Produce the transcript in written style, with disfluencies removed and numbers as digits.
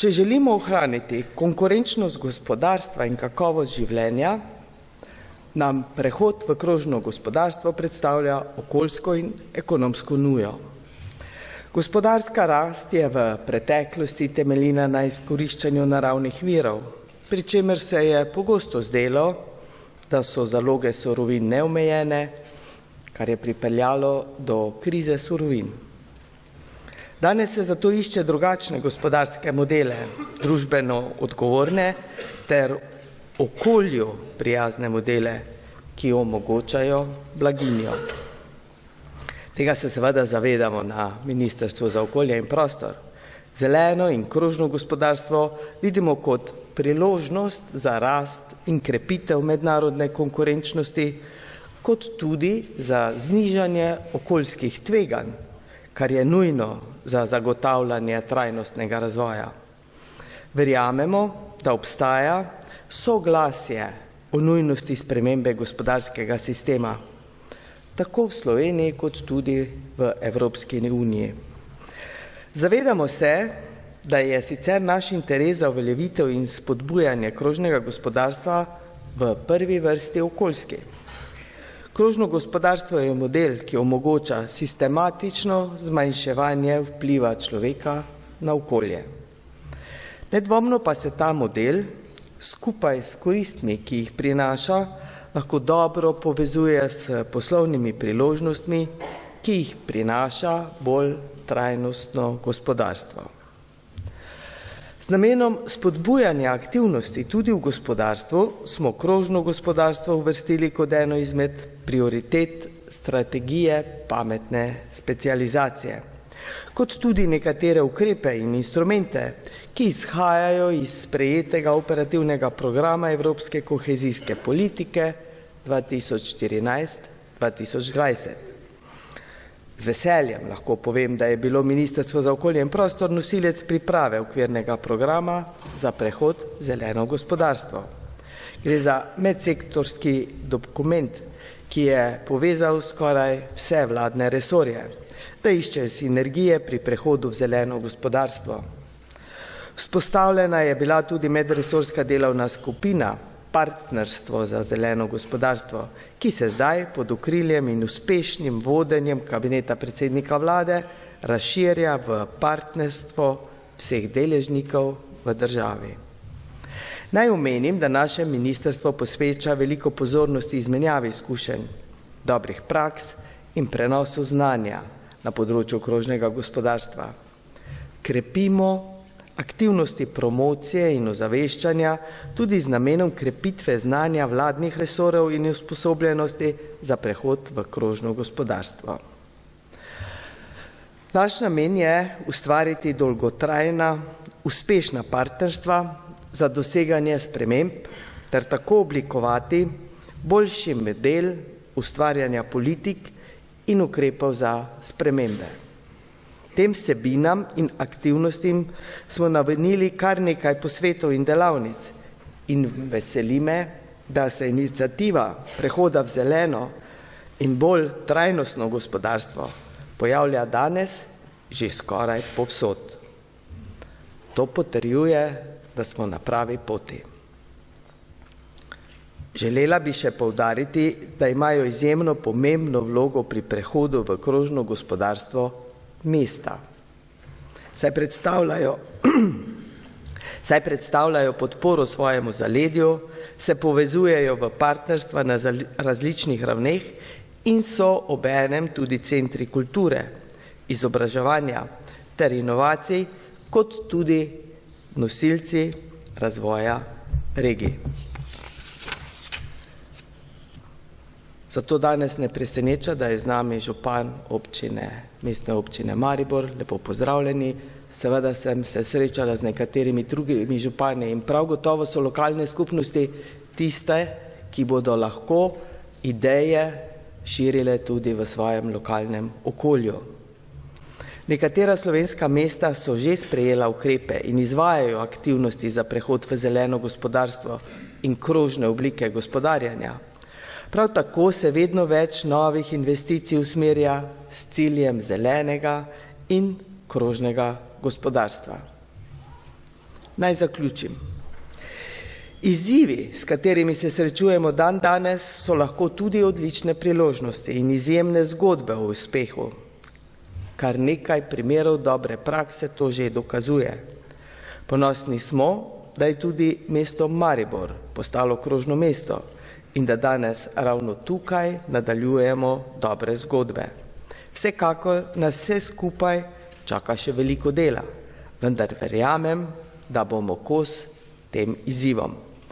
Če želimo ohraniti konkurenčnost gospodarstva in kakovost življenja, nam prehod v krožno gospodarstvo predstavlja okoljsko in ekonomsko nujo. Gospodarska rast je v preteklosti temeljila na izkoriščanju naravnih virov, pri čemer se je pogosto zdelo, da so zaloge surovin neomejene, kar je pripeljalo do krize surovin. Danes se zato išče drugačne gospodarske modele, družbeno odgovorne ter okolju prijazne modele, ki omogočajo blaginjo. Tega se seveda zavedamo na Ministrstvu za okolje in prostor. Zeleno in krožno gospodarstvo vidimo kot priložnost za rast in krepitev mednarodne konkurenčnosti, kot tudi za znižanje okoljskih tveganj, kar je nujno za zagotavljanje trajnostnega razvoja. Verjamemo, da obstaja soglasje o nujnosti spremembe gospodarskega sistema, tako v Sloveniji kot tudi v Evropski uniji. Zavedamo se, da je sicer naš interes za uveljavitev in spodbujanje krožnega gospodarstva v prvi vrsti okoljski. Krožno gospodarstvo je model, ki omogoča sistematično zmanjševanje vpliva človeka na okolje. Nedvomno pa se ta model skupaj s koristmi, ki jih prinaša, lahko dobro povezuje s poslovnimi priložnostmi, ki jih prinaša bolj trajnostno gospodarstvo. Z namenom spodbujanja aktivnosti tudi v gospodarstvu smo krožno gospodarstvo uvrstili kot eno izmed prioritet strategije pametne specializacije, kot tudi nekatere ukrepe in instrumente, ki izhajajo iz sprejetega operativnega programa Evropske kohezijske politike 2014-2020. Z veseljem lahko povem, da je bilo Ministrstvo za okolje in prostor nosilec priprave okvirnega programa za prehod v zeleno gospodarstvo. Gre za medsektorski dokument, ki je povezal skoraj vse vladne resorje, da išče sinergije pri prehodu v zeleno gospodarstvo. Vzpostavljena je bila tudi medresorska delovna skupina Partnerstvo za zeleno gospodarstvo, ki se zdaj pod okriljem in uspešnim vodenjem kabineta predsednika vlade razširja v partnerstvo vseh deležnikov v državi. Naj omenim, da naše ministrstvo posveča veliko pozornosti izmenjavi izkušenj, dobrih praks in prenosu znanja na področju krožnega gospodarstva. Krepimo aktivnosti promocije in ozaveščanja tudi z namenom krepitve znanja vladnih resorjev in usposobljenosti za prehod v krožno gospodarstvo. Naš namen je ustvariti dolgotrajna, uspešna partnerstva za doseganje sprememb ter tako oblikovati boljši model ustvarjanja politik in ukrepov za spremembe. Tem vsebinam in aktivnostim smo namenili kar nekaj posvetov in delavnic in veseli me, da se iniciativa prehoda v zeleno in bolj trajnostno gospodarstvo pojavlja danes že skoraj povsod. To potrjuje, da smo na pravi poti. Želela bi še poudariti, da imajo izjemno pomembno vlogo pri prehodu v krožno gospodarstvo mesta. Saj predstavljajo podporo svojemu zaledju, se povezujejo v partnerstva na različnih ravneh in so obenem tudi centri kulture, izobraževanja ter inovacij, kot tudi nosilci razvoja regij. Zato danes ne preseneča, da je z nami župan mestne občine Maribor. Lepo pozdravljeni. Seveda sem se srečala z nekaterimi drugimi župani in prav gotovo so lokalne skupnosti tiste, ki bodo lahko ideje širile tudi v svojem lokalnem okolju. Nekatera slovenska mesta so že sprejela ukrepe in izvajajo aktivnosti za prehod v zeleno gospodarstvo in krožne oblike gospodarjanja. Prav tako se vedno več novih investicij usmerja s ciljem zelenega in krožnega gospodarstva. Naj zaključim. Izzivi, s katerimi se srečujemo danes, so lahko tudi odlične priložnosti in izjemne zgodbe o uspehu. Kar nekaj primerov dobre prakse to že dokazuje. Ponosni smo, da je tudi mesto Maribor postalo krožno mesto in da danes ravno tukaj nadaljujemo dobre zgodbe. Vsekakor nas vse skupaj čaka še veliko dela, vendar verjamem, da bomo kos tem izzivom.